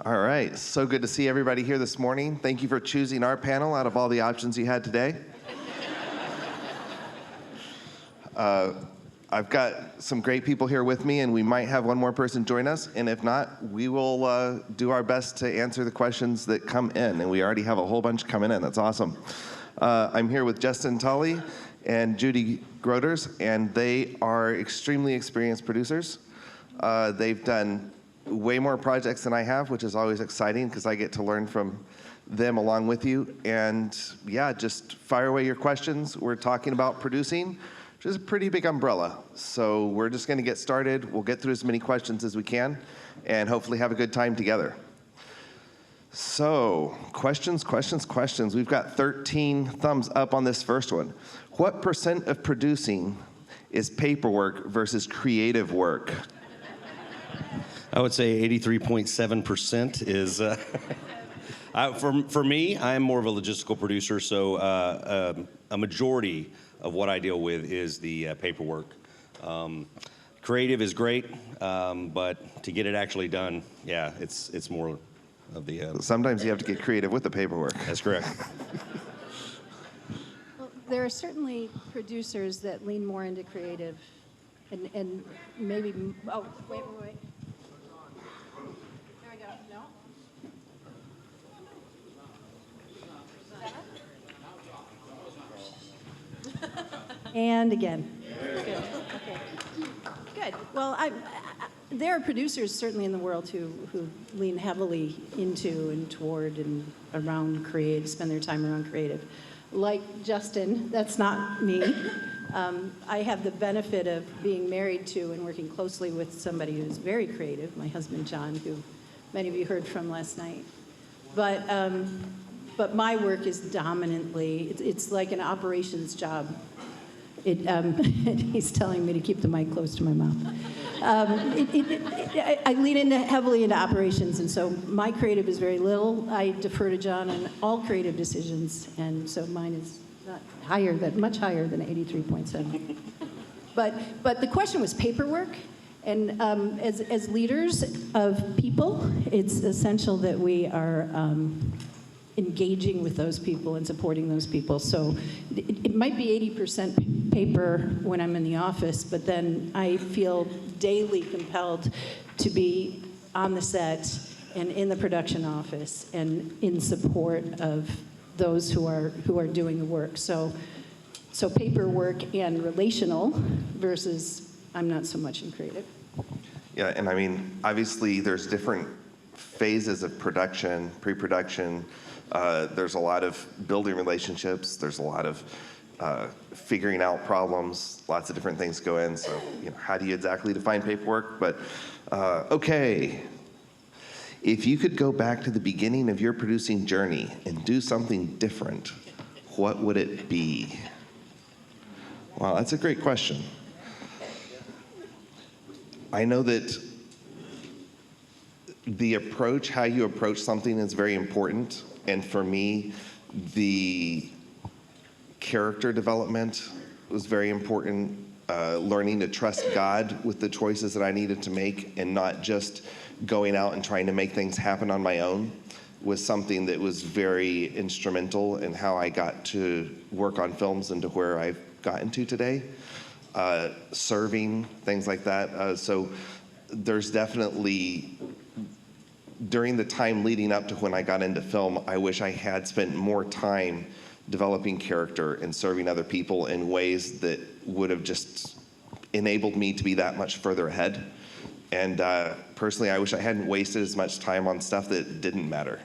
All right, so good to see everybody here this morning. Thank you for choosing our panel out of all the options you had today. I've got some great people here with me, and we might have one more person join us, and if not, we will do our best to answer the questions that come in, and we already have a whole bunch coming in. That's awesome. I'm here with Justin Tully and Judy Groders, and they are extremely experienced producers. They've done way more projects than I have, which is always exciting because I get to learn from them along with you. And yeah, just fire away your questions. We're talking about producing, which is a pretty big umbrella. So we're just going to get started. We'll get through as many questions as we can and hopefully have a good time together. So questions. We've got 13 thumbs up on this first one. What % of producing is paperwork versus creative work? I would say 83.7% is, for me, I'm more of a logistical producer, so a majority of what I deal with is the paperwork. Creative is great, but to get it actually done, yeah, it's more of the... Sometimes you have to get creative with the paperwork. That's correct. Well, there are certainly producers that lean more into creative and maybe, oh, wait. And again. Good. Okay. Good. Well, there are producers certainly in the world who lean heavily into and toward and around creative, spend their time around creative. Like Justin, that's not me. I have the benefit of being married to and working closely with somebody who's very creative, my husband John, who many of you heard from last night. But my work is dominantly, it's like an operations job. He's telling me to keep the mic close to my mouth. I lean heavily into operations, and so my creative is very little. I defer to John on all creative decisions, and so mine is much higher than 83.7. But the question was paperwork, and as leaders of people, it's essential that we are engaging with those people and supporting those people. So it might be 80% paper when I'm in the office, but then I feel daily compelled to be on the set and in the production office and in support of those who are doing the work. So paperwork and relational versus I'm not so much in creative. Yeah, and I mean, obviously there's different phases of production, pre-production. There's a lot of building relationships. There's a lot of figuring out problems. Lots of different things go in. So, how do you exactly define paperwork? But okay, if you could go back to the beginning of your producing journey and do something different, what would it be? Wow, that's a great question. I know that the approach, how you approach something is very important. And for me, the character development was very important. Learning to trust God with the choices that I needed to make and not just going out and trying to make things happen on my own was something that was very instrumental in how I got to work on films and to where I've gotten to today. Serving, things like that. So there's definitely, during the time leading up to when I got into film, I wish I had spent more time developing character and serving other people in ways that would have just enabled me to be that much further ahead. And personally, I wish I hadn't wasted as much time on stuff that didn't matter.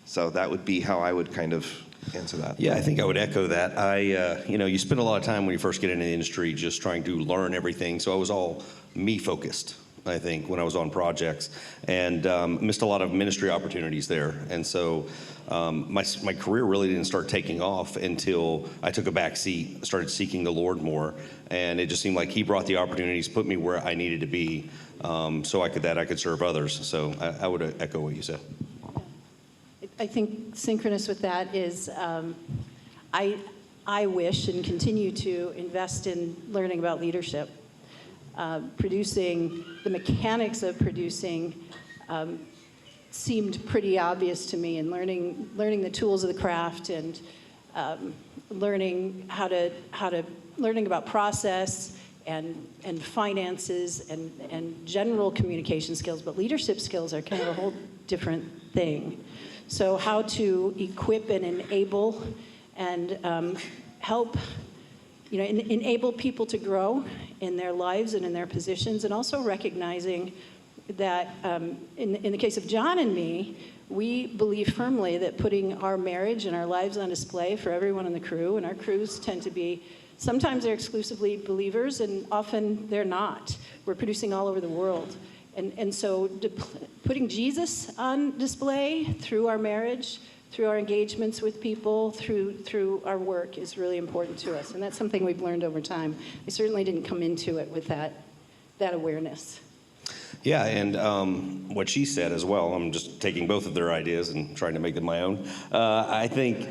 So that would be how I would kind of answer that. Yeah, I think I would echo that. You spend a lot of time when you first get into the industry just trying to learn everything. So I was all me focused, I think, when I was on projects, and missed a lot of ministry opportunities there. And so my career really didn't start taking off until I took a back seat, started seeking the Lord more, and it just seemed like He brought the opportunities, put me where I needed to be, so I could serve others. So I would echo what you said. I think synchronous with that is I wish and continue to invest in learning about leadership. Producing, the mechanics of producing seemed pretty obvious to me, and learning the tools of the craft, and learning learning about process and finances and general communication skills, but leadership skills are kind of a whole different thing. So how to equip and enable and help, enable people to grow in their lives and in their positions, and also recognizing that in the case of John and me, we believe firmly that putting our marriage and our lives on display for everyone in the crew, and our crews tend to be, sometimes they're exclusively believers, and often they're not. We're producing all over the world. And so putting Jesus on display through our marriage, through our engagements with people, through our work is really important to us. And that's something we've learned over time. I certainly didn't come into it with that awareness. Yeah, and what she said as well, I'm just taking both of their ideas and trying to make them my own. I think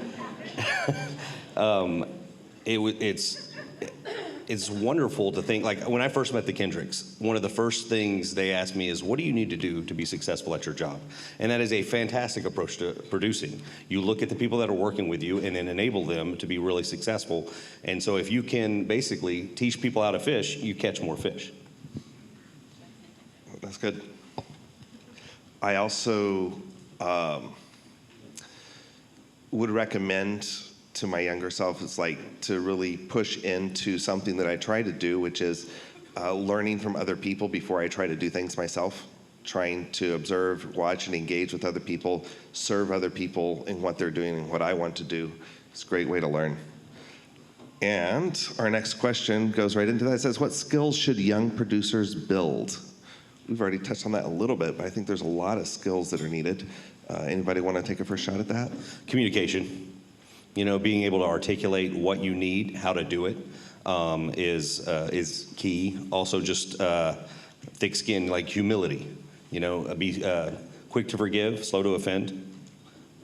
it's wonderful to think, like when I first met the Kendricks, one of the first things they asked me is, what do you need to do to be successful at your job? And that is a fantastic approach to producing. You look at the people that are working with you and then enable them to be really successful. And so if you can basically teach people how to fish, you catch more fish. That's good. I also would recommend to my younger self is like to really push into something that I try to do, which is learning from other people before I try to do things myself, trying to observe, watch, and engage with other people, serve other people in what they're doing and what I want to do. It's a great way to learn. And our next question goes right into that. It says, what skills should young producers build? We've already touched on that a little bit, but I think there's a lot of skills that are needed. Anybody want to take a first shot at that? Communication. Being able to articulate what you need, how to do it, is key. Also, just thick skin, like humility. Be quick to forgive, slow to offend.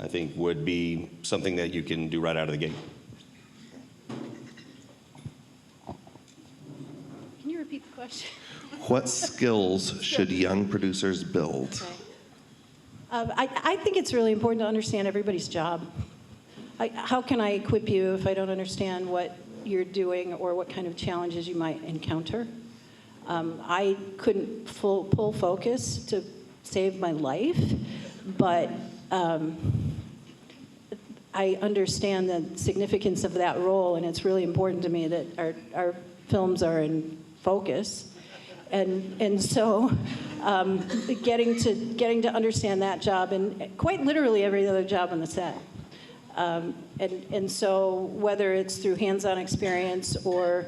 I think would be something that you can do right out of the gate. Can you repeat the question? What skills should young producers build? Okay. I think it's really important to understand everybody's job. How can I equip you if I don't understand what you're doing or what kind of challenges you might encounter? I couldn't pull focus to save my life, but I understand the significance of that role, and it's really important to me that our films are in focus. And so getting to understand that job, and quite literally every other job on the set. And so whether it's through hands-on experience or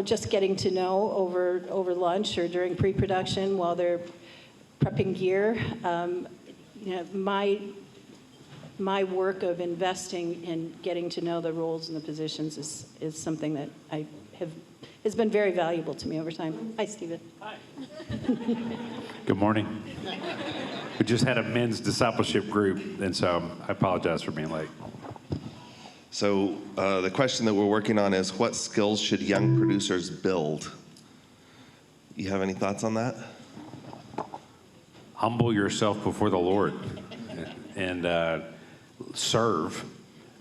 just getting to know over lunch or during pre-production while they're prepping gear, my work of investing in getting to know the roles and the positions is something that has been very valuable to me over time. Hi, Stephen. Hi. Good morning. We just had a men's discipleship group, and so I apologize for being late. So the question that we're working on is, what skills should young producers build? You have any thoughts on that? Humble yourself before the Lord and serve.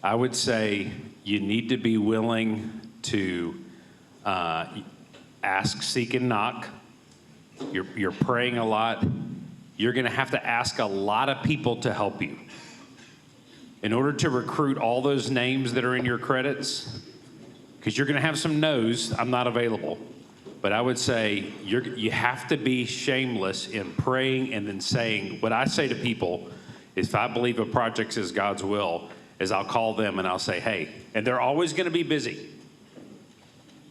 I would say you need to be willing to ask, seek, and knock. You're praying a lot. You're going to have to ask a lot of people to help you. In order to recruit all those names that are in your credits, because you're going to have some no's, I'm not available. But I would say you have to be shameless in praying and then saying, what I say to people is, if I believe a project is God's will, is I'll call them and I'll say, hey, and they're always going to be busy.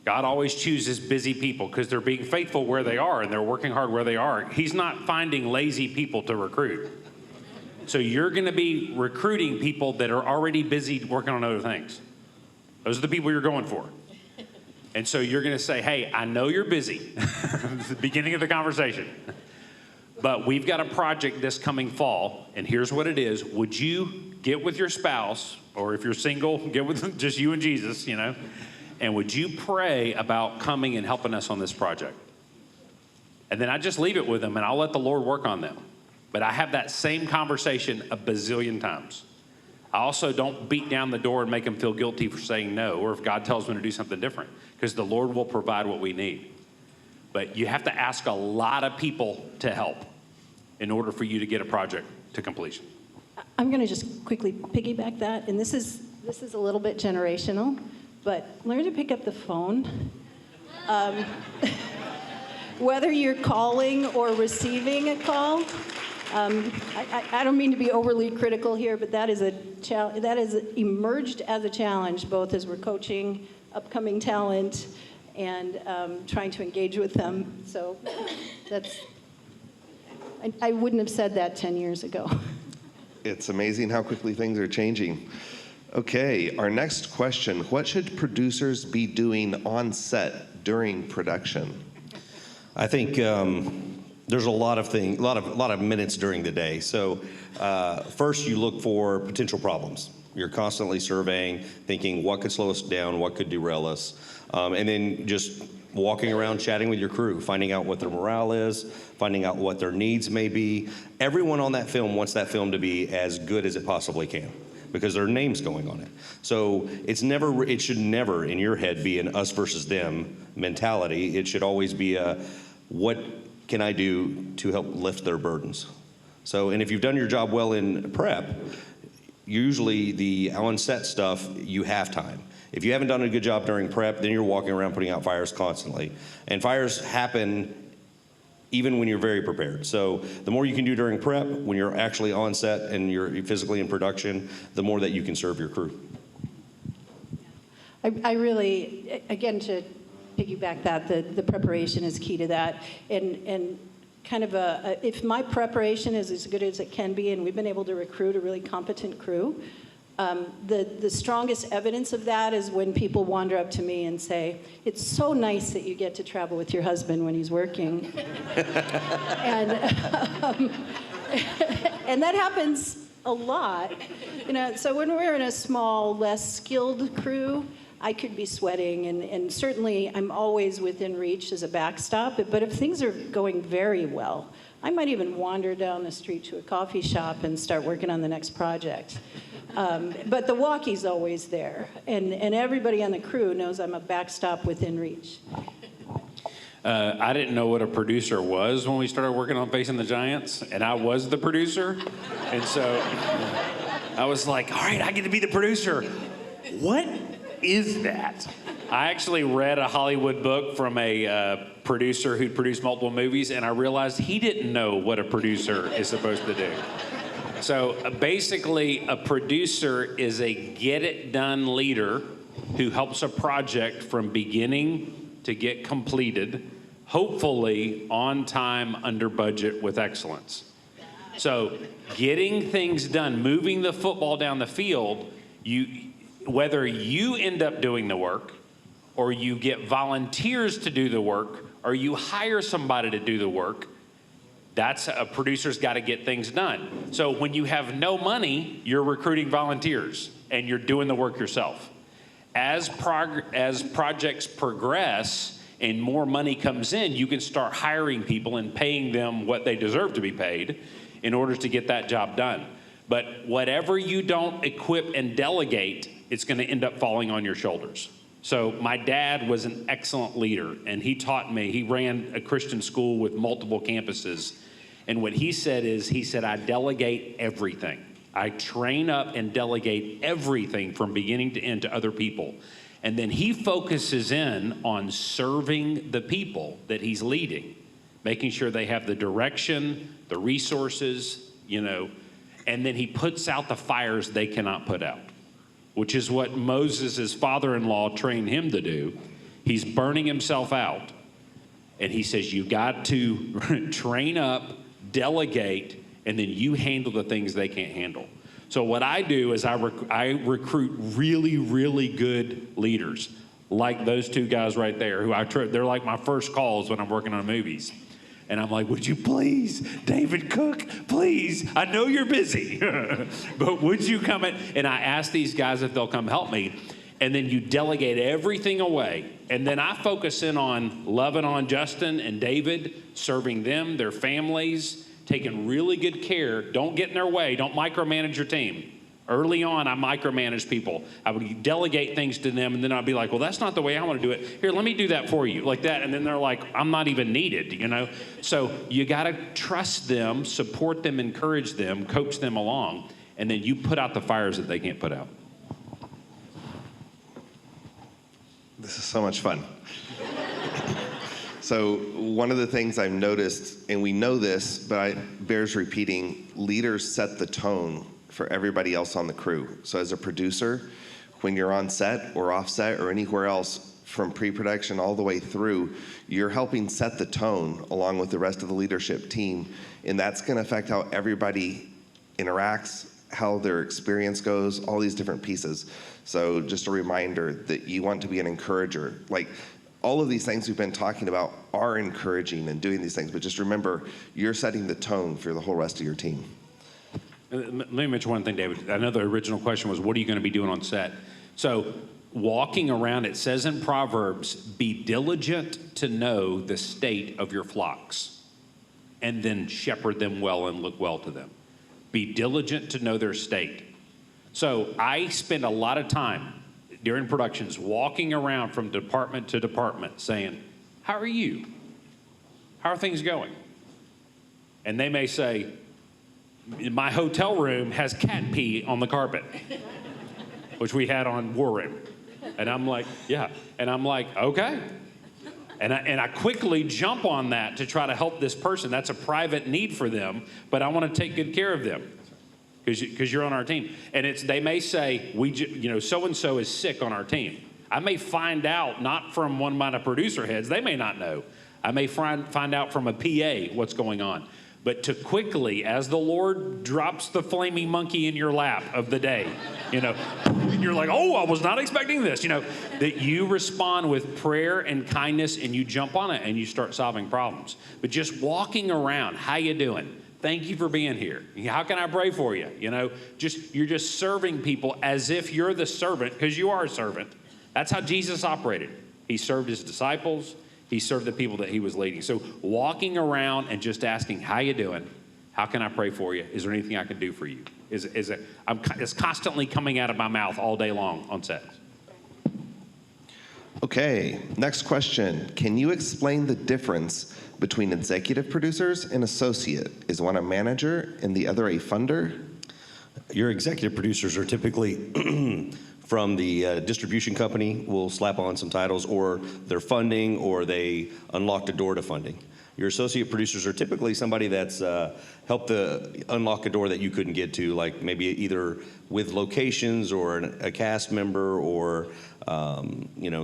God always chooses busy people because they're being faithful where they are and they're working hard where they are. He's not finding lazy people to recruit. So you're going to be recruiting people that are already busy working on other things. Those are the people you're going for. And so you're going to say, hey, I know you're busy. It's the beginning of the conversation. But we've got a project this coming fall, and here's what it is. Would you get with your spouse, or if you're single, get with just you and Jesus, and would you pray about coming and helping us on this project? And then I just leave it with them, and I'll let the Lord work on them. But I have that same conversation a bazillion times. I also don't beat down the door and make them feel guilty for saying no, or if God tells them to do something different, because the Lord will provide what we need. But you have to ask a lot of people to help in order for you to get a project to completion. I'm going to just quickly piggyback that, and this is a little bit generational, but learn to pick up the phone. Whether you're calling or receiving a call, I don't mean to be overly critical here, but that is that has emerged as a challenge, both as we're coaching upcoming talent and trying to engage with them. So I wouldn't have said that 10 years ago. It's amazing how quickly things are changing. Okay, our next question. What should producers be doing on set during production? I think there's a lot of things, a lot of minutes during the day. So first, you look for potential problems. You're constantly surveying, thinking what could slow us down, what could derail us, and then just walking around, chatting with your crew, finding out what their morale is, finding out what their needs may be. Everyone on that film wants that film to be as good as it possibly can, because their name's going on it. So it should never in your head be an us versus them mentality. It should always be a, what can I do to help lift their burdens? So, and if you've done your job well in prep, usually the on-set stuff, you have time. If you haven't done a good job during prep, then you're walking around putting out fires constantly. And fires happen even when you're very prepared. So the more you can do during prep, when you're actually on set and you're physically in production, the more that you can serve your crew. I really, again, to piggyback that, the preparation is key to that. And kind of if my preparation is as good as it can be, and we've been able to recruit a really competent crew, the strongest evidence of that is when people wander up to me and say, it's so nice that you get to travel with your husband when he's working. and that happens a lot. So when we're in a small, less skilled crew, I could be sweating, and certainly I'm always within reach as a backstop. But if things are going very well, I might even wander down the street to a coffee shop and start working on the next project. But the walkie's always there, and everybody on the crew knows I'm a backstop within reach. I didn't know what a producer was when we started working on Facing the Giants, and I was the producer. And so I was like, all right, I get to be the producer. What is that? I actually read a Hollywood book from a producer who'd produced multiple movies, and I realized he didn't know what a producer is supposed to do. So basically, a producer is a get-it-done leader who helps a project from beginning to get completed, hopefully on time, under budget, with excellence. So getting things done, moving the football down the field, whether you end up doing the work, or you get volunteers to do the work, or you hire somebody to do the work, that's a producer's got to get things done. So when you have no money, you're recruiting volunteers and you're doing the work yourself. As projects progress and more money comes in, you can start hiring people and paying them what they deserve to be paid in order to get that job done. But whatever you don't equip and delegate, it's going to end up falling on your shoulders. So my dad was an excellent leader, and he taught me. He ran a Christian school with multiple campuses. And what he said is, I delegate everything. I train up and delegate everything from beginning to end to other people. And then he focuses in on serving the people that he's leading, making sure they have the direction, the resources, and then he puts out the fires they cannot put out, which is what Moses' father-in-law trained him to do. He's burning himself out. And he says, you got to train up, delegate, and then you handle the things they can't handle. So what I do is I recruit really, really good leaders, like those two guys right there, they're like my first calls when I'm working on movies. And I'm like, would you please, David Cook, please, I know you're busy, but would you come in? And I ask these guys if they'll come help me. And then you delegate everything away. And then I focus in on loving on Justin and David, serving them, their families, taking really good care. Don't get in their way. Don't micromanage your team. Early on, I micromanaged people. I would delegate things to them, and then I'd be like, well, that's not the way I want to do it. Here, let me do that for you, like that. And then they're like, I'm not even needed, you know? So you got to trust them, support them, encourage them, coach them along, and then you put out the fires that they can't put out. This is so much fun. So one of the things I've noticed, and we know this, but it bears repeating, leaders set the tone for everybody else on the crew. So as a producer, when you're on set or off set or anywhere else, from pre-production all the way through, you're helping set the tone along with the rest of the leadership team, and that's going to affect how everybody interacts, how their experience goes, all these different pieces. So just a reminder that you want to be an encourager. Like, all of these things we've been talking about are encouraging and doing these things, but just remember, you're setting the tone for the whole rest of your team. Let me mention one thing, David. I know the original question was, what are you going to be doing on set? So walking around, it says in Proverbs, be diligent to know the state of your flocks, and then shepherd them well and look well to them. Be diligent to know their state. So I spend a lot of time during productions walking around from department to department saying, how are you? How are things going? And they may say, my hotel room has cat pee on the carpet, which we had on War Room. And I'm like, yeah. And I'm like, okay. And I quickly jump on that to try to help this person. That's a private need for them, but I want to take good care of them because you're on our team. And they may say, so-and-so is sick on our team. I may find out, not from one of my producer heads, they may not know. I may find out from a PA what's going on. But to quickly, as the Lord drops the flaming monkey in your lap of the day, you're like, oh, I was not expecting this, that you respond with prayer and kindness and you jump on it and you start solving problems. But just walking around, how you doing? Thank you for being here. How can I pray for you? You're just serving people as if you're the servant, because you are a servant. That's how Jesus operated. He served his disciples. He served the people that he was leading. So walking around and just asking, how you doing? How can I pray for you? Is there anything I can do for you? It's constantly coming out of my mouth all day long on set. Okay, next question. Can you explain the difference between executive producers and associate? Is one a manager and the other a funder? Your executive producers are typically from the distribution company, will slap on some titles, or they're funding, or they unlocked a door to funding. Your associate producers are typically somebody that's helped unlock a door that you couldn't get to, like maybe either with locations or a cast member or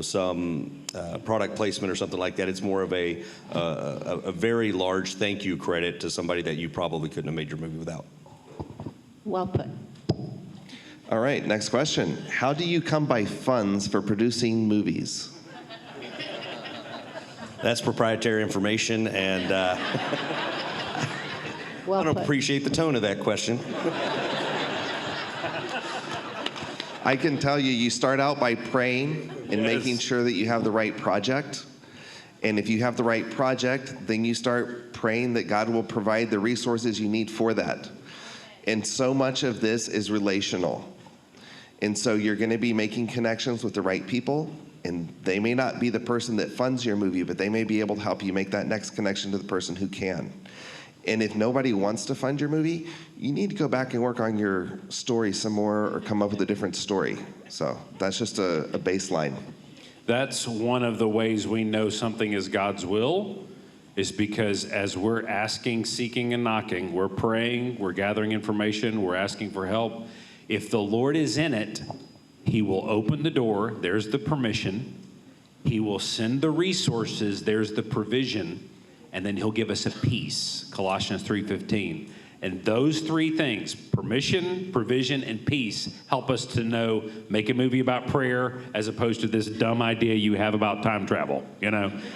some product placement or something like that. It's more of a very large thank you credit to somebody that you probably couldn't have made your movie without. Well put. All right, next question. How do you come by funds for producing movies? That's proprietary information, and Well I don't put. appreciate the tone of that question. I can tell you, you start out by praying and making sure that you have the right project. And if you have the right project, then you start praying that God will provide the resources you need for that. And so much of this is relational. And so you're going to be making connections with the right people, and they may not be the person that funds your movie, but they may be able to help you make that next connection to the person who can. And if nobody wants to fund your movie, you need to go back and work on your story some more or come up with a different story. So that's just a baseline. That's one of the ways we know something is God's will, is because as we're asking, seeking, and knocking, we're praying, we're gathering information, we're asking for help. If the Lord is in it, he will open the door. There's the permission. He will send the resources. There's the provision. And then he'll give us a peace, Colossians 3:15. And those three things, permission, provision, and peace, help us to know, make a movie about prayer as opposed to this dumb idea you have about time travel.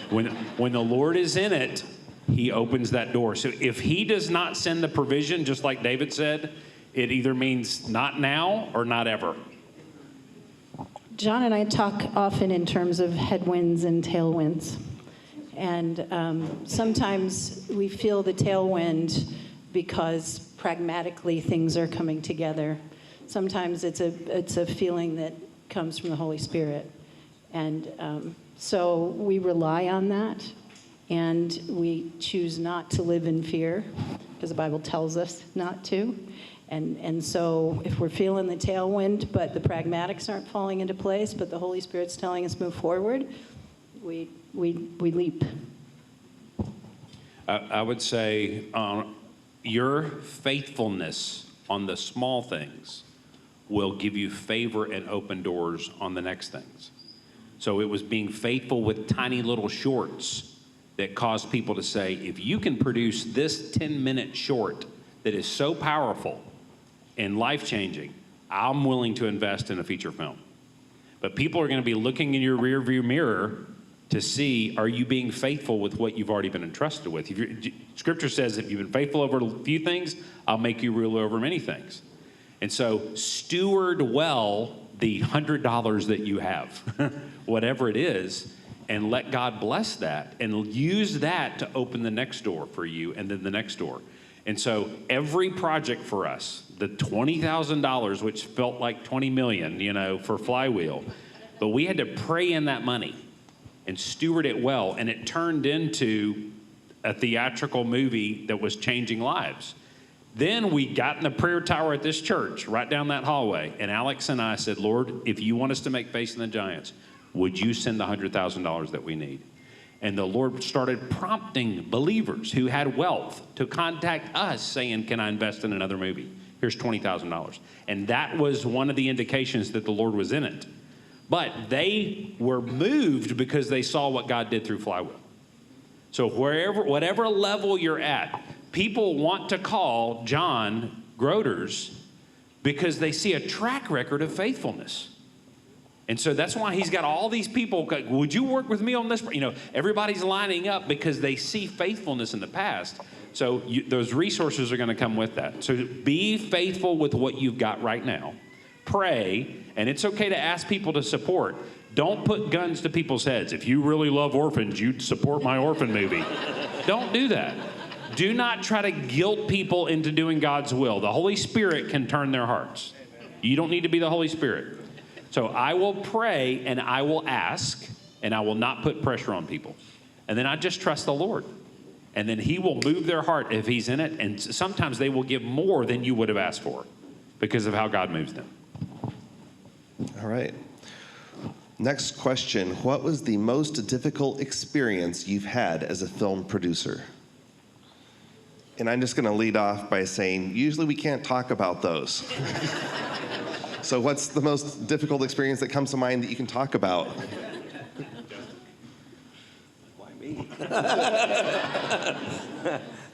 When the Lord is in it, he opens that door. So if he does not send the provision, just like David said, it either means not now or not ever. John and I talk often in terms of headwinds and tailwinds. And sometimes we feel the tailwind because pragmatically things are coming together. Sometimes it's a feeling that comes from the Holy Spirit. And so we rely on that, and we choose not to live in fear, because the Bible tells us not to. And so if we're feeling the tailwind, but the pragmatics aren't falling into place, but the Holy Spirit's telling us move forward, we leap. I would say your faithfulness on the small things will give you favor and open doors on the next things. So it was being faithful with tiny little shorts that caused people to say, if you can produce this 10-minute short that is so powerful and life-changing, I'm willing to invest in a feature film. But people are going to be looking in your rearview mirror to see, are you being faithful with what you've already been entrusted with? Scripture says, if you've been faithful over a few things, I'll make you ruler over many things. And so steward well the $100 that you have, whatever it is, and let God bless that and use that to open the next door for you and then the next door. And so every project for us, the $20,000, which felt like 20 million, for Flywheel, but we had to pray in that money and steward it well, and it turned into a theatrical movie that was changing lives. Then we got in the prayer tower at this church, right down that hallway, and Alex and I said, Lord, if you want us to make Facing the Giants, would you send the $100,000 that we need? And the Lord started prompting believers who had wealth to contact us saying, can I invest in another movie? Here's $20,000. And that was one of the indications that the Lord was in it. But they were moved because they saw what God did through Flywheel. So whatever level you're at, people want to call John Groders because they see a track record of faithfulness. And so that's why he's got all these people, would you work with me on this? Everybody's lining up because they see faithfulness in the past. So those resources are going to come with that. So be faithful with what you've got right now. Pray, and it's okay to ask people to support. Don't put guns to people's heads. If you really love orphans, you'd support my orphan movie. Don't do that. Do not try to guilt people into doing God's will. The Holy Spirit can turn their hearts. You don't need to be the Holy Spirit. So I will pray and I will ask, and I will not put pressure on people. And then I just trust the Lord. And then he will move their heart if he's in it. And sometimes they will give more than you would have asked for because of how God moves them. All right. Next question. What was the most difficult experience you've had as a film producer? And I'm just going to lead off by saying, usually we can't talk about those. So what's the most difficult experience that comes to mind that you can talk about? Why me?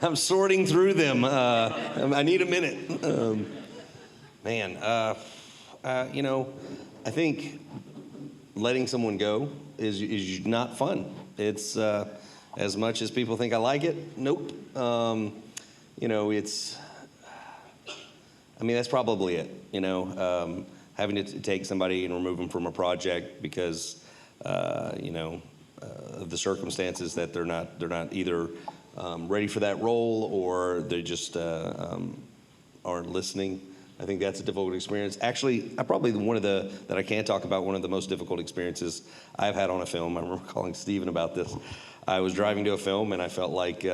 I'm sorting through them. I need a minute. I think letting someone go is not fun. It's as much as people think I like it. Nope. That's probably it. Having to take somebody and remove them from a project because of the circumstances that they're not either ready for that role or they just aren't listening. I think that's a difficult experience. Actually, probably that I can't talk about, one of the most difficult experiences I've had on a film. I remember calling Steven about this. I was driving to a film and I felt like,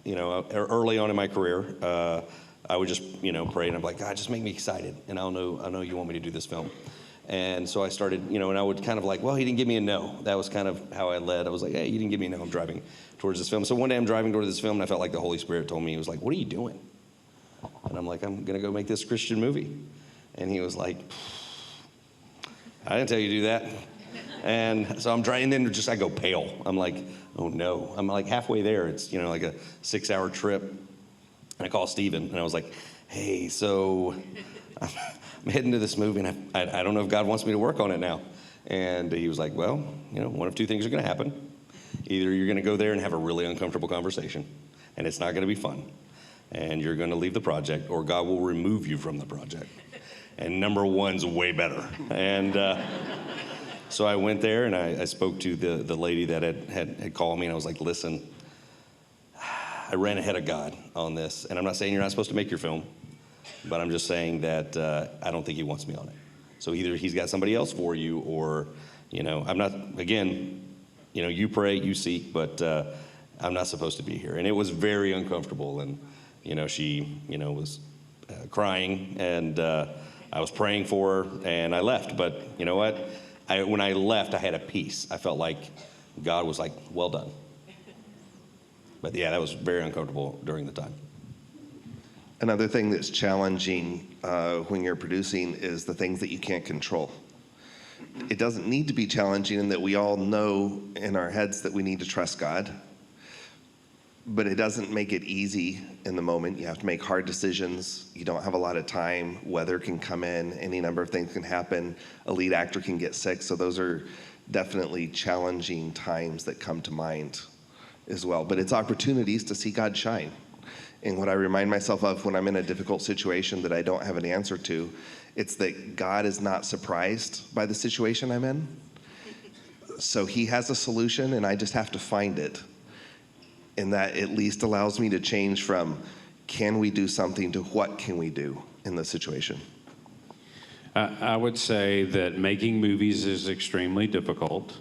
early on in my career, I would just, pray and I'm like, God, just make me excited. And I know you want me to do this film. And so I started, and I would kind of like, well, he didn't give me a no. That was kind of how I led. I was like, hey, you didn't give me a no. I'm driving towards this film. So one day I'm driving towards this film and I felt like the Holy Spirit told me, he was like, what are you doing? And I'm like, I'm going to go make this Christian movie. And he was like, I didn't tell you to do that. And so I'm driving, and then I go pale. I'm like, oh no. I'm like halfway there. It's, like a 6-hour trip. And I call Steven and I was like, hey, so I'm heading to this movie and I don't know if God wants me to work on it now. And he was like, well, one of two things are going to happen. Either you're going to go there and have a really uncomfortable conversation and it's not going to be fun and you're going to leave the project, or God will remove you from the project. And number one's way better. And so I went there and I spoke to the lady that had called me and I was like, listen, I ran ahead of God on this. And I'm not saying you're not supposed to make your film, but I'm just saying that I don't think he wants me on it. So either he's got somebody else for you, or, I'm not, again, you pray, you seek, but I'm not supposed to be here. And it was very uncomfortable. And, she, was crying, and I was praying for her, and I left. But you know what? When I left, I had a peace. I felt like God was like, well done. But yeah, that was very uncomfortable during the time. Another thing that's challenging when you're producing is the things that you can't control. It doesn't need to be challenging in that we all know in our heads that we need to trust God, but it doesn't make it easy in the moment. You have to make hard decisions. You don't have a lot of time. Weather can come in. Any number of things can happen. A lead actor can get sick. So those are definitely challenging times that come to mind as well. But it's opportunities to see God shine. And what I remind myself of when I'm in a difficult situation that I don't have an answer to, it's that God is not surprised by the situation I'm in. So he has a solution, and I just have to find it. And that at least allows me to change from can we do something to what can we do in the situation. I would say that making movies is extremely difficult,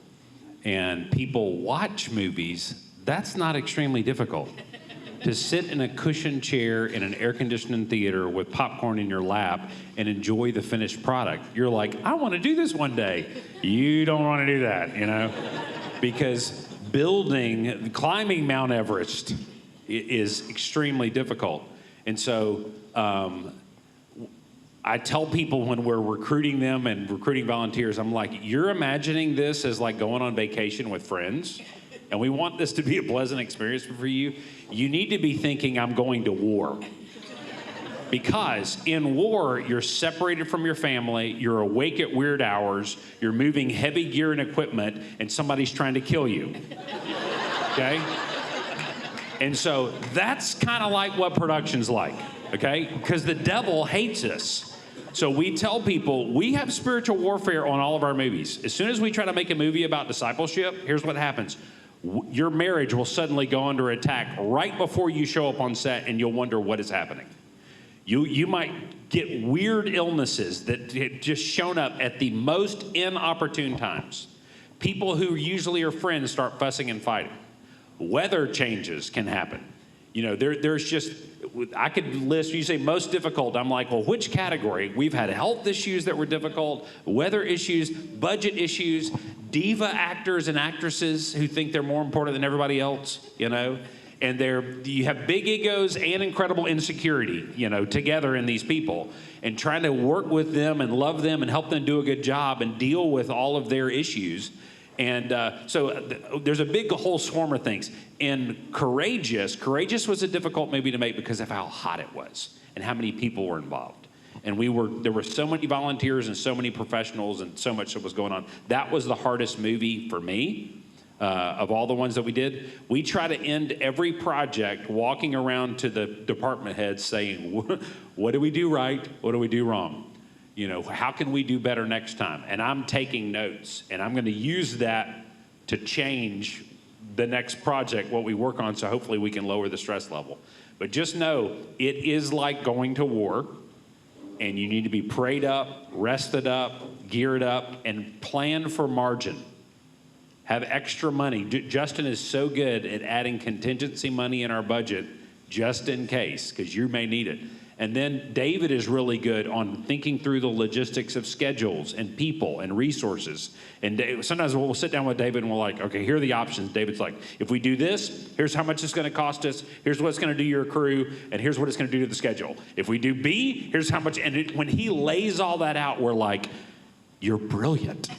and people watch movies. That's not extremely difficult. To sit in a cushioned chair in an air-conditioned theater with popcorn in your lap and enjoy the finished product. You're like, I want to do this one day. You don't want to do that, because climbing Mount Everest is extremely difficult. And so I tell people when we're recruiting them and recruiting volunteers, I'm like, you're imagining this as like going on vacation with friends, and we want this to be a pleasant experience for you. You need to be thinking, I'm going to war. Because in war, you're separated from your family, you're awake at weird hours, you're moving heavy gear and equipment, and somebody's trying to kill you. Okay? And so that's kind of like what production's like, okay? Because the devil hates us. So we tell people we have spiritual warfare on all of our movies. As soon as we try to make a movie about discipleship, here's what happens. Your marriage will suddenly go under attack right before you show up on set, and you'll wonder what is happening. You might get weird illnesses that have just shown up at the most inopportune times. People who usually are friends start fussing and fighting. Weather changes can happen. There's just, I could list, you say most difficult. I'm like, well, which category? We've had health issues that were difficult, weather issues, budget issues, diva actors and actresses who think they're more important than everybody else, and you have big egos and incredible insecurity, together in these people, and trying to work with them and love them and help them do a good job and deal with all of their issues. And there's a big whole swarm of things. In Courageous was a difficult movie to make because of how hot it was and how many people were involved. And there were so many volunteers and so many professionals and so much that was going on. That was the hardest movie for me. Of all the ones that we did, we try to end every project walking around to the department heads saying, what do we do right? What do we do wrong? How can we do better next time? And I'm taking notes, and I'm going to use that to change the next project, what we work on, so hopefully we can lower the stress level. But just know, it is like going to war, and you need to be prayed up, rested up, geared up, and plan for margin. Have extra money. Justin is so good at adding contingency money in our budget just in case, because you may need it. And then David is really good on thinking through the logistics of schedules and people and resources. And sometimes we'll sit down with David and we're like, okay, here are the options. David's like, if we do this, here's how much it's going to cost us. Here's what it's going to do to your crew. And here's what it's going to do to the schedule. If we do B, here's how much. And when he lays all that out, we're like, you're brilliant.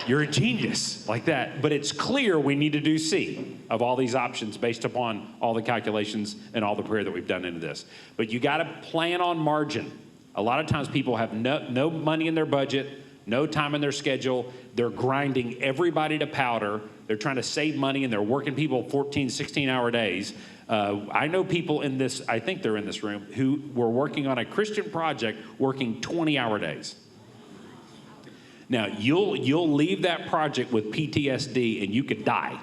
You're a genius like that. But it's clear we need to do C of all these options based upon all the calculations and all the prayer that we've done into this. But you got to plan on margin. A lot of times people have no money in their budget, no time in their schedule. They're grinding everybody to powder. They're trying to save money, and they're working people 14, 16-hour days. I know people in this, I think they're in this room, who were working on a Christian project working 20-hour days. Now, you'll leave that project with PTSD and you could die.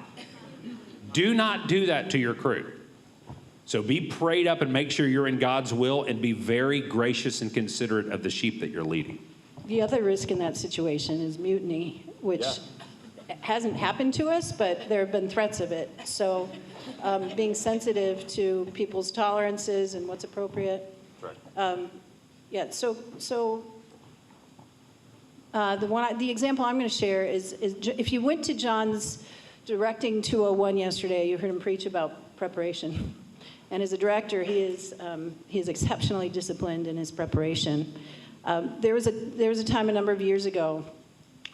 Do not do that to your crew. So be prayed up and make sure you're in God's will, and be very gracious and considerate of the sheep that you're leading. The other risk in that situation is mutiny, which hasn't happened to us, but there have been threats of it. So being sensitive to people's tolerances and what's appropriate. Yeah, the example I'm going to share is if you went to John's Directing 201 yesterday, you heard him preach about preparation. And as a director, he is exceptionally disciplined in his preparation. There was a time a number of years ago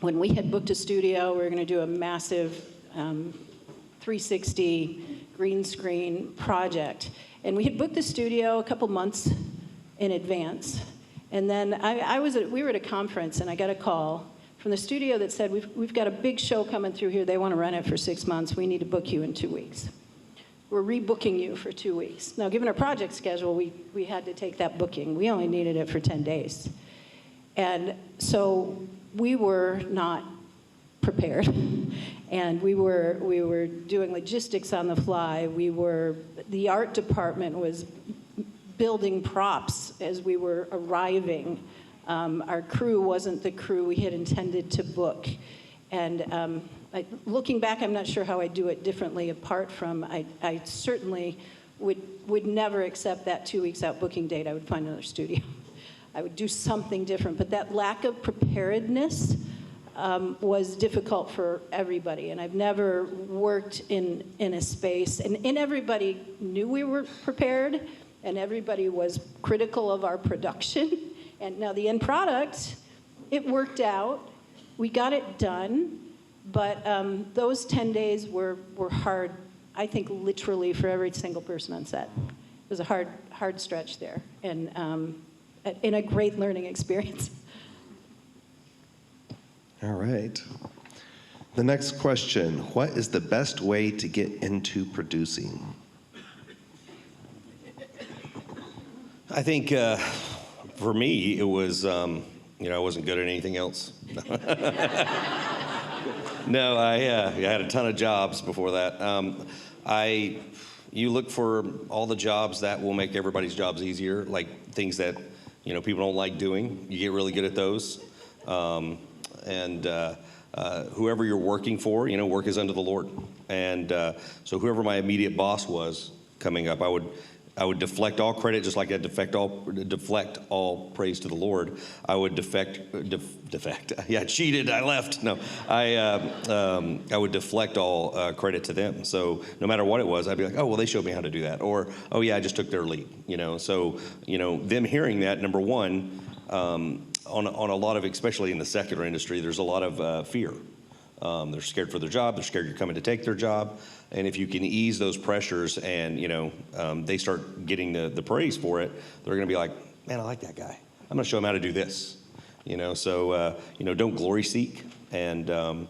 when we had booked a studio. We were going to do a massive 360 green screen project. And we had booked the studio a couple months in advance. And then we were at a conference, and I got a call from the studio that said, we've got a big show coming through here. They want to run it for 6 months. We need to book you in 2 weeks. We're rebooking you for 2 weeks. Now, given our project schedule, we had to take that booking. We only needed it for 10 days. And so we were not prepared. And we were doing logistics on the fly. The art department was building props as we were arriving. Our crew wasn't the crew we had intended to book. And looking back, I'm not sure how I'd do it differently, apart from I certainly would never accept that 2 weeks out booking date. I would find another studio. I would do something different. But that lack of preparedness was difficult for everybody. And I've never worked in a space, and everybody knew we were prepared, and everybody was critical of our production. And now the end product, it worked out. We got it done, but those 10 days were hard, I think, literally for every single person on set. It was a hard stretch there, and a great learning experience. All right. The next question, what is the best way to get into producing? I think for me, it was, I wasn't good at anything else. No, I had a ton of jobs before that. You look for all the jobs that will make everybody's jobs easier, like things that, people don't like doing. You get really good at those. And whoever you're working for, work is unto the Lord. And so whoever my immediate boss was coming up, I would deflect all credit, just like I deflect all praise to the Lord. I would defect. Yeah, I cheated. I left. No, I would deflect all credit to them. So no matter what it was, I'd be like, oh, well, they showed me how to do that, or oh yeah, I just took their lead. So them hearing that, number one, on a lot of, especially in the secular industry, there's a lot of fear. They're scared for their job. They're scared you're coming to take their job. And if you can ease those pressures and, they start getting the praise for it, they're going to be like, man, I like that guy. I'm going to show him how to do this. So, don't glory seek. And God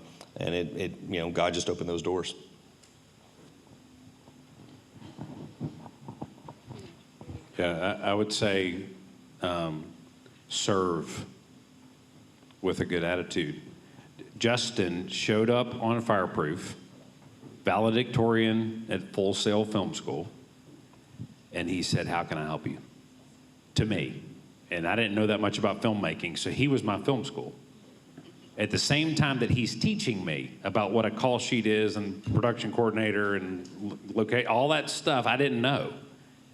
just opened those doors. Yeah, I would say serve with a good attitude. Justin showed up on Fireproof, valedictorian at Full Sail Film School, and he said, how can I help you? To me. And I didn't know that much about filmmaking, so he was my film school. At the same time that he's teaching me about what a call sheet is and production coordinator and locate, all that stuff I didn't know.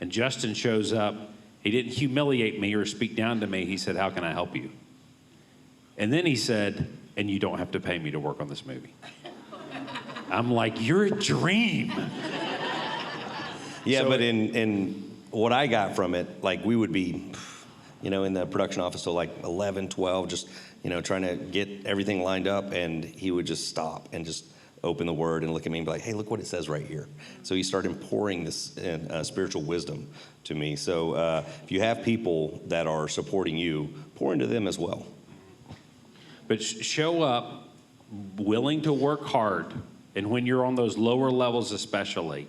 And Justin shows up. He didn't humiliate me or speak down to me. He said, how can I help you? And then he said, and you don't have to pay me to work on this movie. I'm like, you're a dream. Yeah, So but in what I got from it, like we would be, in the production office till like 11, 12, just, trying to get everything lined up, and he would just stop and just open the word and look at me and be like, hey, look what it says right here. So he started pouring this spiritual wisdom to me. So if you have people that are supporting you, pour into them as well. But show up willing to work hard. And when you're on those lower levels especially,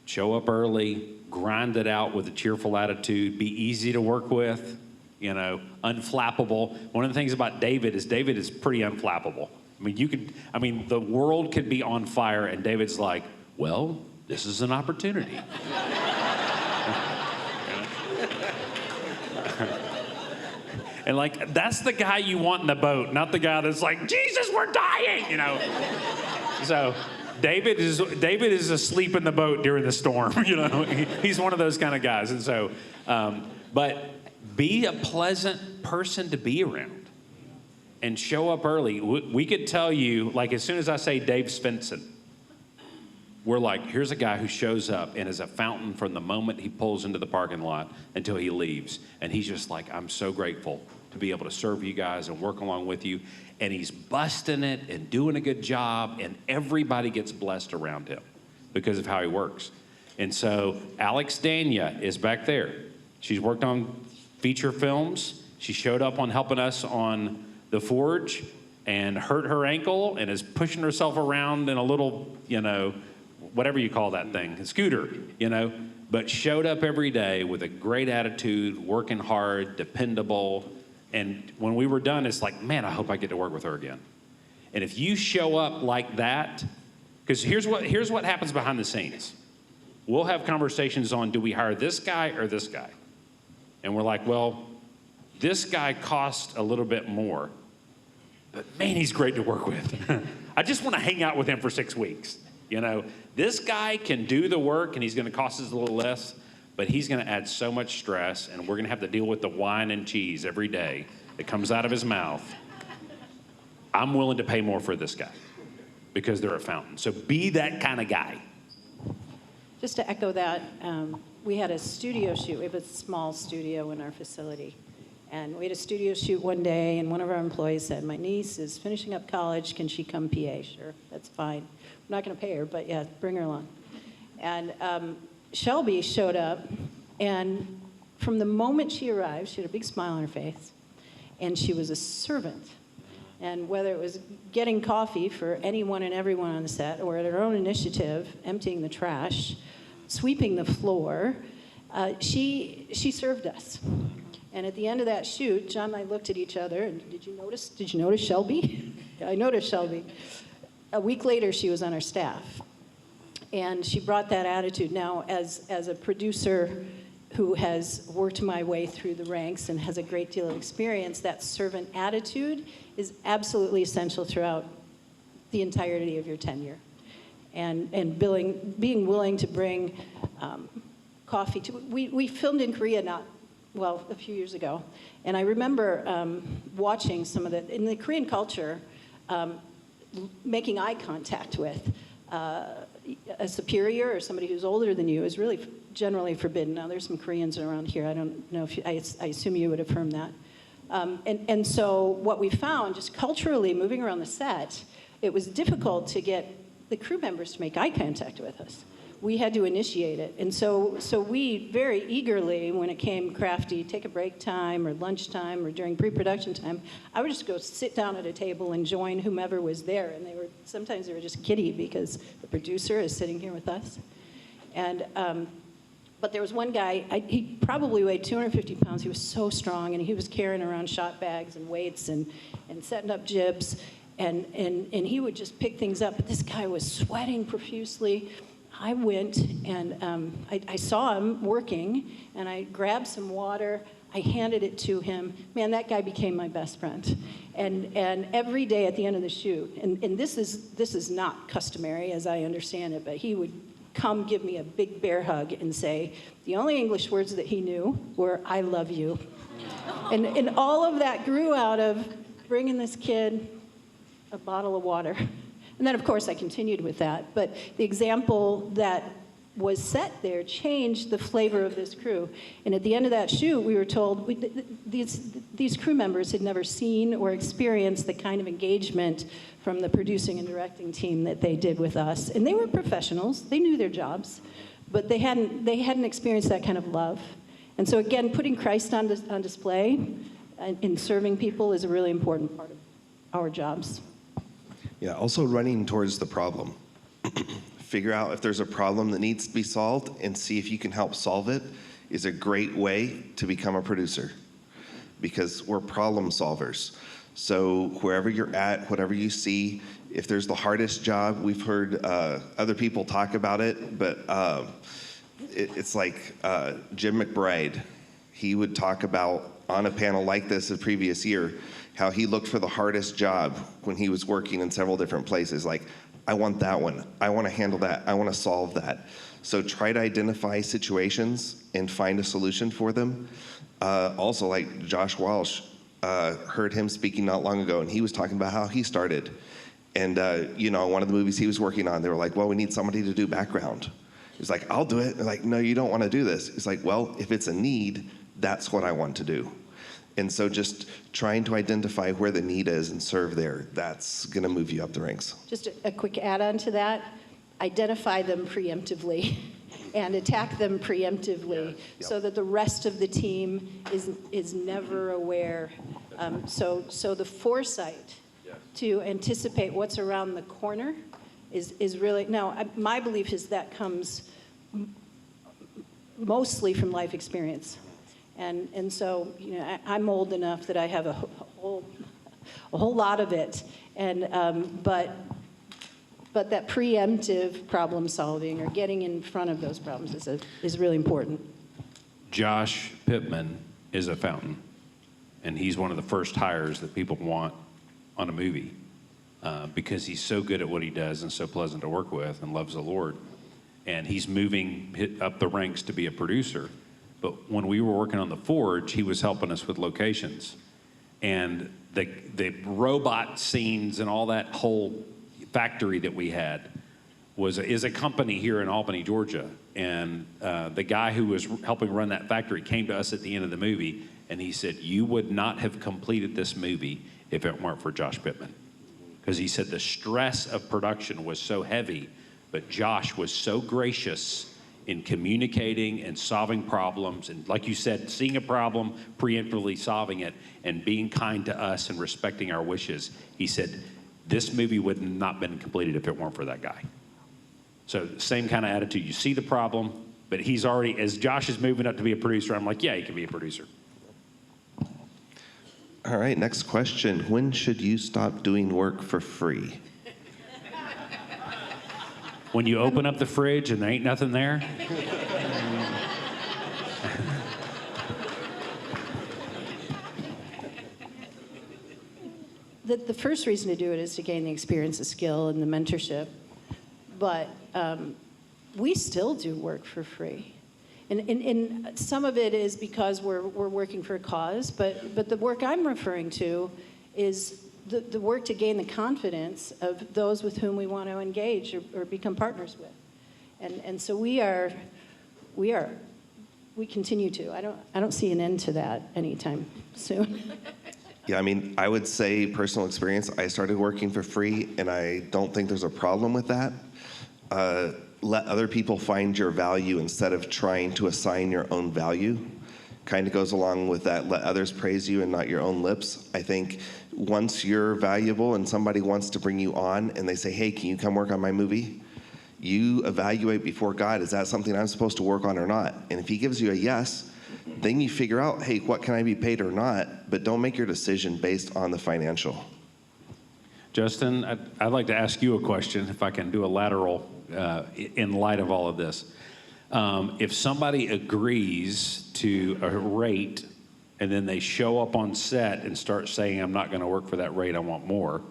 show up early, grind it out with a cheerful attitude, be easy to work with, unflappable. One of the things about David is pretty unflappable. The world could be on fire and David's like, well, this is an opportunity. And like, that's the guy you want in the boat, not the guy that's like, Jesus, we're dying, you know. So David is asleep in the boat during the storm, you know. He's one of those kind of guys. And so, but be a pleasant person to be around and show up early. We could tell you, like, as soon as I say Dave Svensson, we're like, here's a guy who shows up and is a fountain from the moment he pulls into the parking lot until he leaves. And he's just like, I'm so grateful to be able to serve you guys and work along with you. And he's busting it and doing a good job, and everybody gets blessed around him because of how he works. And so Alex Dania is back there. She's worked on feature films. She showed up on helping us on The Forge and hurt her ankle and is pushing herself around in a little, you know, whatever you call that thing, a scooter, you know, but showed up every day with a great attitude, working hard, dependable. And when we were done, it's like, man, I hope I get to work with her again. And if you show up like that, because here's what happens behind the scenes. We'll have conversations on, do we hire this guy or this guy? And we're like, well, this guy costs a little bit more, but man, he's great to work with. I just want to hang out with him for 6 weeks. You know, this guy can do the work and he's going to cost us a little less, but he's going to add so much stress, and we're going to have to deal with the wine and cheese every day that comes out of his mouth. I'm willing to pay more for this guy because they're a fountain. So be that kind of guy. Just to echo that, we had a studio shoot. We have a small studio in our facility. And we had a studio shoot one day, and one of our employees said, my niece is finishing up college. Can she come PA? Sure, that's fine. I'm not going to pay her, but yeah, bring her along. And Shelby showed up, and from the moment she arrived, she had a big smile on her face, and she was a servant. And whether it was getting coffee for anyone and everyone on the set, or at her own initiative, emptying the trash, sweeping the floor, she served us. And at the end of that shoot, John and I looked at each other, and did you notice Shelby? I noticed Shelby. A week later, she was on our staff. And she brought that attitude. Now, as a producer who has worked my way through the ranks and has a great deal of experience, that servant attitude is absolutely essential throughout the entirety of your tenure. And being willing to bring coffee to, we filmed in Korea a few years ago, and I remember watching some of in the Korean culture, making eye contact with a superior or somebody who's older than you is really generally forbidden. Now, there's some Koreans around here. I don't know if I assume you would affirm that. And so what we found, just culturally moving around the set, it was difficult to get the crew members to make eye contact with us. We had to initiate it. And so we very eagerly, when it came crafty, take a break time or lunchtime or during pre-production time, I would just go sit down at a table and join whomever was there. And sometimes they were just giddy because the producer is sitting here with us. And but there was one guy, he probably weighed 250 pounds. He was so strong, and he was carrying around shot bags and weights and setting up jibs. And he would just pick things up. But this guy was sweating profusely. I went and I saw him working, and I grabbed some water. I handed it to him. Man, that guy became my best friend. And every day at the end of the shoot, and this is not customary as I understand it, but he would come give me a big bear hug and say, the only English words that he knew were, I love you. And all of that grew out of bringing this kid a bottle of water. And then, of course, I continued with that. But the example that was set there changed the flavor of this crew. And at the end of that shoot, we were told these crew members had never seen or experienced the kind of engagement from the producing and directing team that they did with us. And they were professionals. They knew their jobs. But they hadn't experienced that kind of love. And so, again, putting Christ on display in serving people is a really important part of our jobs. Yeah, also running towards the problem. Figure out if there's a problem that needs to be solved and see if you can help solve it is a great way to become a producer, because we're problem solvers. So wherever you're at, whatever you see, if there's the hardest job, we've heard other people talk about it, but it's like Jim McBride. He would talk about on a panel like this the previous year how he looked for the hardest job when he was working in several different places. Like, I want that one. I want to handle that. I want to solve that. So try to identify situations and find a solution for them. Also, like Josh Walsh, heard him speaking not long ago, and he was talking about how he started. And, one of the movies he was working on, they were like, well, we need somebody to do background. He's like, I'll do it. They're like, no, you don't want to do this. It's like, well, if it's a need, that's what I want to do. And so just trying to identify where the need is and serve there, that's going to move you up the ranks. Just a quick add-on to that, identify them preemptively and attack them preemptively so that the rest of the team is never aware. So the foresight to anticipate what's around the corner is really, now, my belief is that comes mostly from life experience. And so, I'm old enough that I have a whole lot of it. And, but that preemptive problem solving or getting in front of those problems is really important. Josh Pittman is a fountain, and he's one of the first hires that people want on a movie because he's so good at what he does and so pleasant to work with and loves the Lord. And he's moving up the ranks to be a producer. But when we were working on The Forge, he was helping us with locations. And the robot scenes and all that whole factory that we had is a company here in Albany, Georgia. And the guy who was helping run that factory came to us at the end of the movie, and he said, you would not have completed this movie if it weren't for Josh Pittman. Because he said the stress of production was so heavy, but Josh was so gracious in communicating and solving problems, and like you said, seeing a problem, preemptively solving it, and being kind to us and respecting our wishes. He said, this movie would not have been completed if it weren't for that guy. So same kind of attitude. You see the problem, but he's already, as Josh is moving up to be a producer, I'm like, yeah, he can be a producer. All right, next question. When should you stop doing work for free? When you open up the fridge and there ain't nothing there. The first reason to do it is to gain the experience, the skill, and the mentorship. But we still do work for free. And some of it is because we're working for a cause, but the work I'm referring to is the work to gain the confidence of those with whom we want to engage or become partners with. And so we continue to. I don't see an end to that anytime soon. Yeah, I mean, I would say personal experience, I started working for free, and I don't think there's a problem with that. Let other people find your value instead of trying to assign your own value. Kind of goes along with that, let others praise you and not your own lips. I think once you're valuable and somebody wants to bring you on and they say, hey, can you come work on my movie? You evaluate before God, is that something I'm supposed to work on or not? And if he gives you a yes, then you figure out, hey, what can I be paid or not? But don't make your decision based on the financial. Justin, I'd like to ask you a question, if I can do a lateral in light of all of this. If somebody agrees to a rate and then they show up on set and start saying, I'm not going to work for that rate, I want more,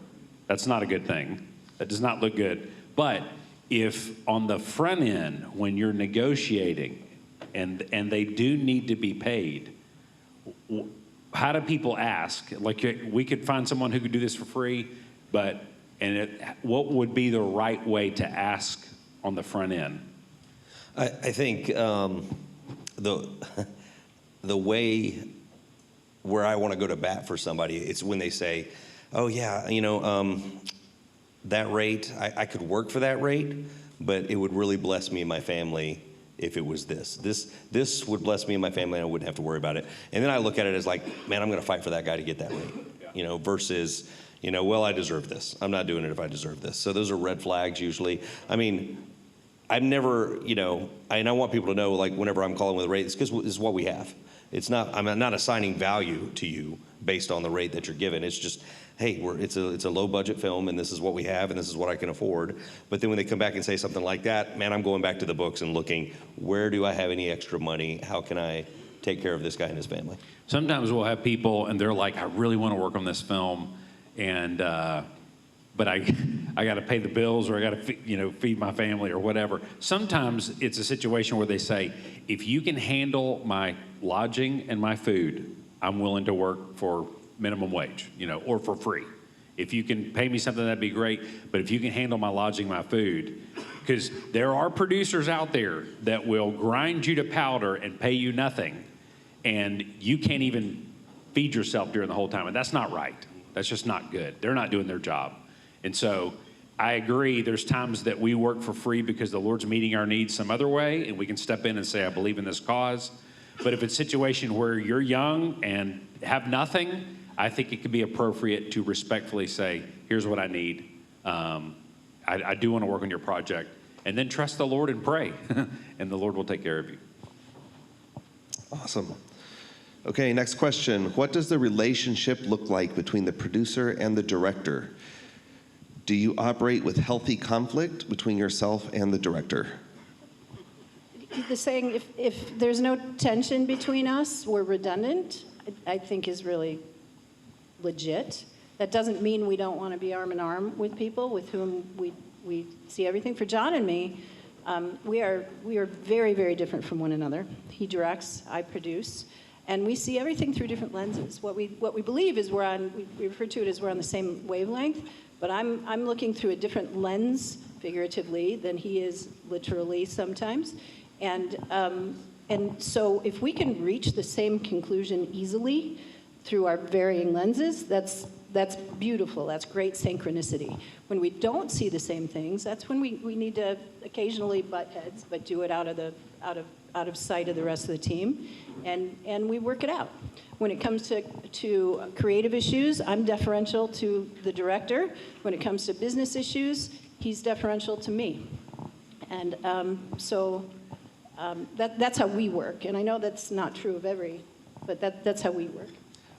that's not a good thing. That does not look good. But if on the front end, when you're negotiating and they do need to be paid, how do people ask? Like, we could find someone who could do this for free, but what would be the right way to ask on the front end? I think the way where I want to go to bat for somebody, it's when they say, oh yeah, that rate, I could work for that rate, but it would really bless me and my family if it was this. This would bless me and my family, and I wouldn't have to worry about it. And then I look at it as like, man, I'm going to fight for that guy to get that rate, versus, well, I deserve this. I'm not doing it if I deserve this. So those are red flags usually. I mean, I've never, and I want people to know, like, whenever I'm calling with a rate, it's because it's what we have. It's not, I'm not assigning value to you based on the rate that you're given. It's just, hey, it's a low budget film and this is what we have and this is what I can afford. But then when they come back and say something like that, man, I'm going back to the books and looking, where do I have any extra money? How can I take care of this guy and his family? Sometimes we'll have people and they're like, I really want to work on this film, and but I got to pay the bills, or I got to feed my family or whatever. Sometimes it's a situation where they say, if you can handle my lodging and my food, I'm willing to work for minimum wage, or for free. If you can pay me something, that'd be great. But if you can handle my lodging, my food, because there are producers out there that will grind you to powder and pay you nothing, and you can't even feed yourself during the whole time. And that's not right. That's just not good. They're not doing their job. And so I agree, there's times that we work for free because the Lord's meeting our needs some other way, and we can step in and say, I believe in this cause. But if it's a situation where you're young and have nothing, I think it could be appropriate to respectfully say, here's what I need. I do want to work on your project. And then trust the Lord and pray, and the Lord will take care of you. Awesome. Okay, next question. What does the relationship look like between the producer and the director? Do you operate with healthy conflict between yourself and the director? The saying, if there's no tension between us, we're redundant, I think is really legit. That doesn't mean we don't want to be arm in arm with people with whom we see everything. For John and me, we are very, very different from one another. He directs, I produce, and we see everything through different lenses. What we believe is we refer to it as we're on the same wavelength, but I'm looking through a different lens, figuratively, than he is literally sometimes. And so if we can reach the same conclusion easily through our varying lenses, that's beautiful. That's great synchronicity. When we don't see the same things, that's when we need to occasionally butt heads, but do it out of sight of the rest of the team, and we work it out. When it comes to creative issues, I'm deferential to the director. When it comes to business issues, he's deferential to me. And that's how we work. And I know that's not true of but that's how we work.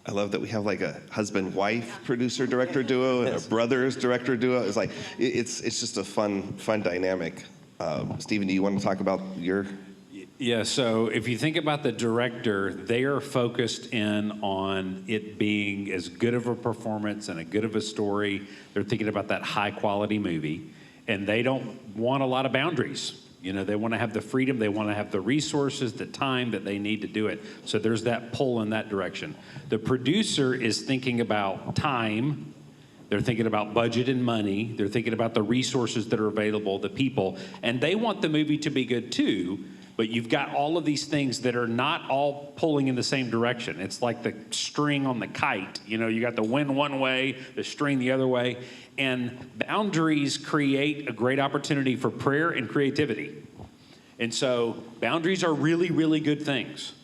I love that we have like a husband-wife producer-director duo and a brothers-director duo. It's like, it's just a fun dynamic. Stephen, do you want to talk about your... Yeah, so if you think about the director, they are focused in on it being as good of a performance and a good of a story. They're thinking about that high-quality movie, and they don't want a lot of boundaries. They want to have the freedom, they want to have the resources, the time that they need to do it. So there's that pull in that direction. The producer is thinking about time. They're thinking about budget and money. They're thinking about the resources that are available, the people, and they want the movie to be good too. But you've got all of these things that are not all pulling in the same direction. It's like the string on the kite. You got the wind one way, the string the other way. And boundaries create a great opportunity for prayer and creativity. And so boundaries are really, really good things.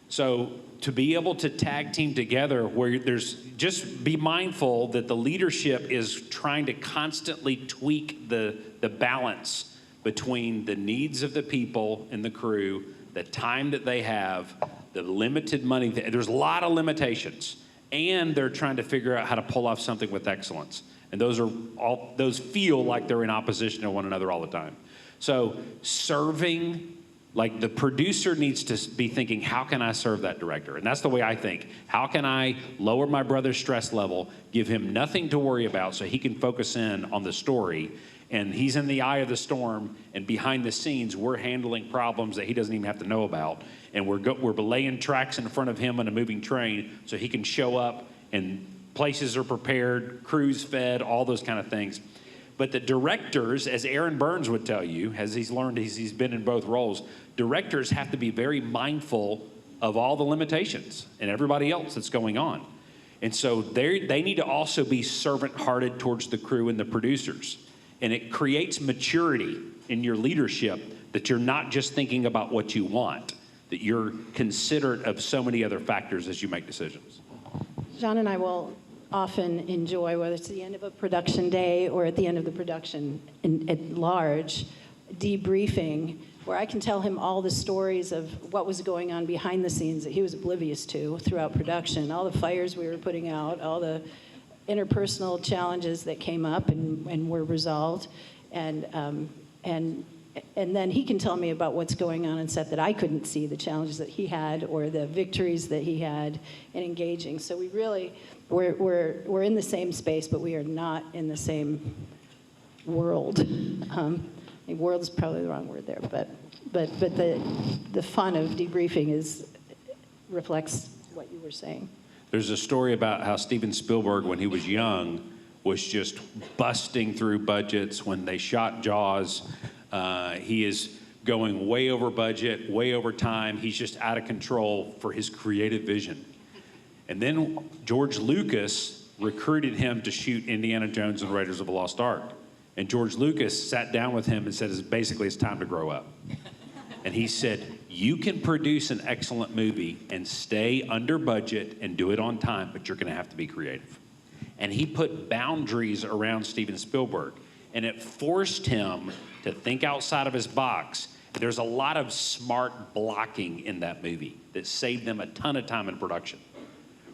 So to be able to tag team together where just be mindful that the leadership is trying to constantly tweak the balance between the needs of the people and the crew, the time that they have, the limited money. There's a lot of limitations, and they're trying to figure out how to pull off something with excellence. And those feel like they're in opposition to one another all the time. So serving, like the producer needs to be thinking, how can I serve that director? And that's the way I think. How can I lower my brother's stress level, give him nothing to worry about so he can focus in on the story? And he's in the eye of the storm, and behind the scenes, we're handling problems that he doesn't even have to know about. And we're laying tracks in front of him on a moving train so he can show up, and places are prepared, crews fed, all those kind of things. But the directors, as Aaron Burns would tell you, as he's learned, he's been in both roles, directors have to be very mindful of all the limitations and everybody else that's going on. And so they need to also be servant-hearted towards the crew and the producers. And it creates maturity in your leadership that you're not just thinking about what you want, that you're considerate of so many other factors as you make decisions. John and I will often enjoy, whether it's the end of a production day or at the end of the production at large, debriefing where I can tell him all the stories of what was going on behind the scenes that he was oblivious to throughout production, all the fires we were putting out, all the interpersonal challenges that came up and were resolved. And then he can tell me about what's going on in set that I couldn't see, the challenges that he had or the victories that he had in engaging. So we really, we're in the same space, but we are not in the same world. I think world is probably the wrong word there, but the fun of debriefing reflects what you were saying. There's a story about how Steven Spielberg, when he was young, was just busting through budgets. When they shot Jaws, he is going way over budget, way over time. He's just out of control for his creative vision. And then George Lucas recruited him to shoot Indiana Jones and Raiders of the Lost Ark. And George Lucas sat down with him and said, basically, it's time to grow up. And he said, you can produce an excellent movie and stay under budget and do it on time, but you're going to have to be creative. And he put boundaries around Steven Spielberg, and it forced him to think outside of his box. There's a lot of smart blocking in that movie that saved them a ton of time in production,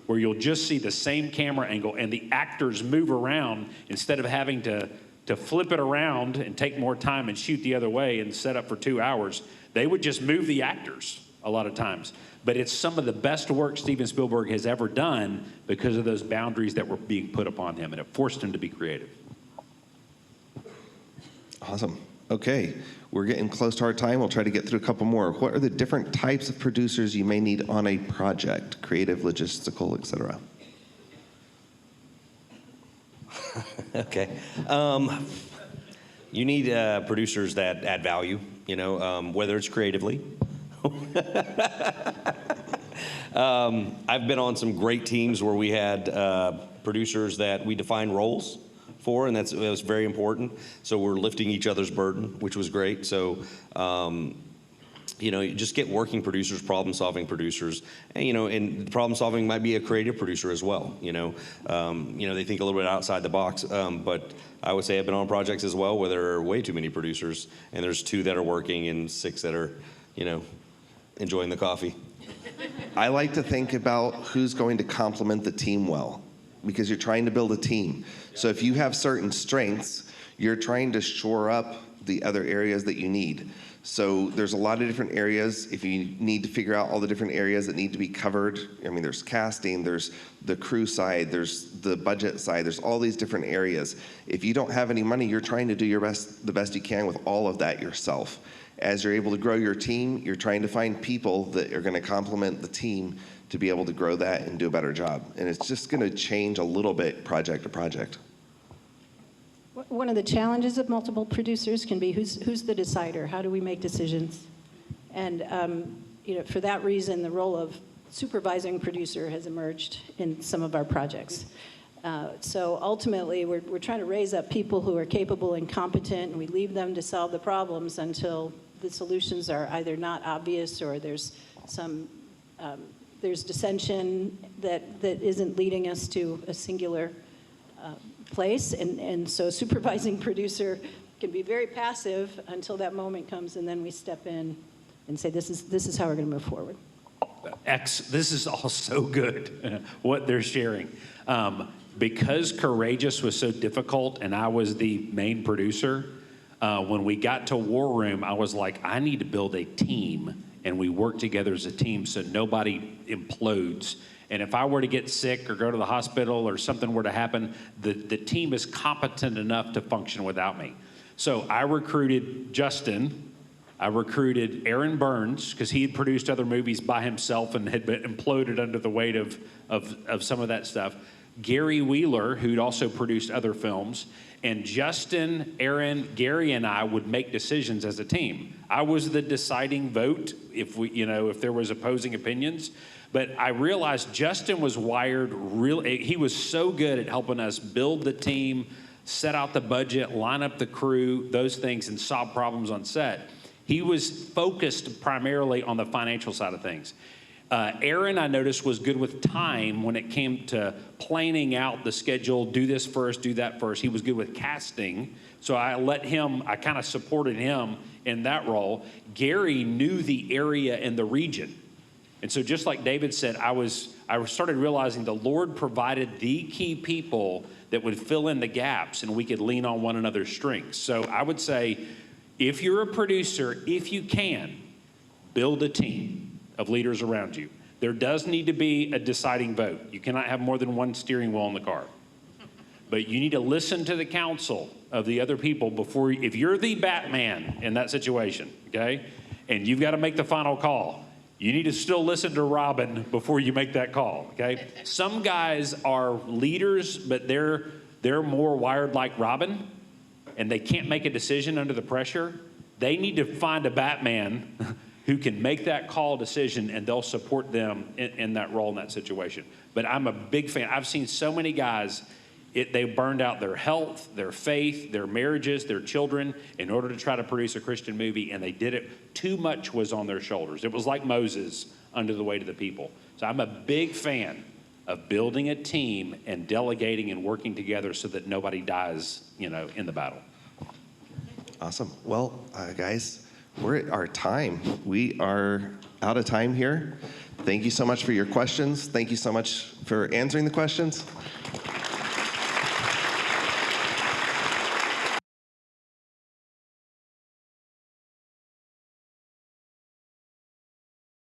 where you'll just see the same camera angle and the actors move around instead of having to flip it around and take more time and shoot the other way and set up for 2 hours. They would just move the actors a lot of times. But it's some of the best work Steven Spielberg has ever done because of those boundaries that were being put upon him, and it forced him to be creative. Awesome. Okay, we're getting close to our time. We'll try to get through a couple more. What are the different types of producers you may need on a project? Creative, logistical, et cetera. Okay. You need producers that add value, whether it's creatively. I've been on some great teams where we had producers that we defined roles for, and that was very important. So we're lifting each other's burden, which was great. So, you just get working producers, problem-solving producers, and problem-solving might be a creative producer as well. They think a little bit outside the box, but I would say I've been on projects as well where there are way too many producers, and there's 2 that are working and 6 that are, enjoying the coffee. I like to think about who's going to complement the team well, because you're trying to build a team. So if you have certain strengths, you're trying to shore up the other areas that you need. So there's a lot of different areas. If you need to figure out all the different areas that need to be covered, there's casting, there's the crew side, there's the budget side, there's all these different areas. If you don't have any money, you're trying to do the best you can with all of that yourself. As you're able to grow your team, you're trying to find people that are going to complement the team to be able to grow that and do a better job. And it's just going to change a little bit project to project. One of the challenges of multiple producers can be who's the decider? How do we make decisions? And for that reason, the role of supervising producer has emerged in some of our projects. So ultimately, we're trying to raise up people who are capable and competent, and we leave them to solve the problems until the solutions are either not obvious or there's dissension that isn't leading us to a singular place. And so supervising producer can be very passive until that moment comes, and then we step in and say, this is how we're going to move forward. This is all so good, what they're sharing. Because Courageous was so difficult and I was the main producer, when we got to War Room, I was like, I need to build a team, and we work together as a team so nobody implodes. And if I were to get sick or go to the hospital or something were to happen, the team is competent enough to function without me. So I recruited Justin. I recruited Aaron Burns because he had produced other movies by himself and had been imploded under the weight of some of that stuff. Gary Wheeler, who'd also produced other films, and Justin, Aaron, Gary, and I would make decisions as a team. I was the deciding vote if there was opposing opinions. But I realized Justin was wired he was so good at helping us build the team, set out the budget, line up the crew, those things, and solve problems on set. He was focused primarily on the financial side of things. Aaron, I noticed, was good with time when it came to planning out the schedule, do this first, do that first. He was good with casting, So I kind of supported him in that role. Gary knew the area and the region. And so just like David said, I started realizing the Lord provided the key people that would fill in the gaps and we could lean on one another's strengths. So I would say, if you're a producer, if you can, build a team of leaders around you. There does need to be a deciding vote. You cannot have more than one steering wheel in the car. But you need to listen to the counsel of the other people if you're the Batman in that situation, okay, and you've got to make the final call, you need to still listen to Robin before you make that call, okay? Some guys are leaders, but they're more wired like Robin, and they can't make a decision under the pressure. They need to find a Batman who can make that call decision, and they'll support them in that role in that situation. But I'm a big fan. I've seen so many guys, they burned out their health, their faith, their marriages, their children in order to try to produce a Christian movie, and they did it. Too much was on their shoulders. It was like Moses under the weight of the people. So I'm a big fan of building a team and delegating and working together so that nobody dies, in the battle. Awesome. Well, guys, we're at our time. We are out of time here. Thank you so much for your questions. Thank you so much for answering the questions.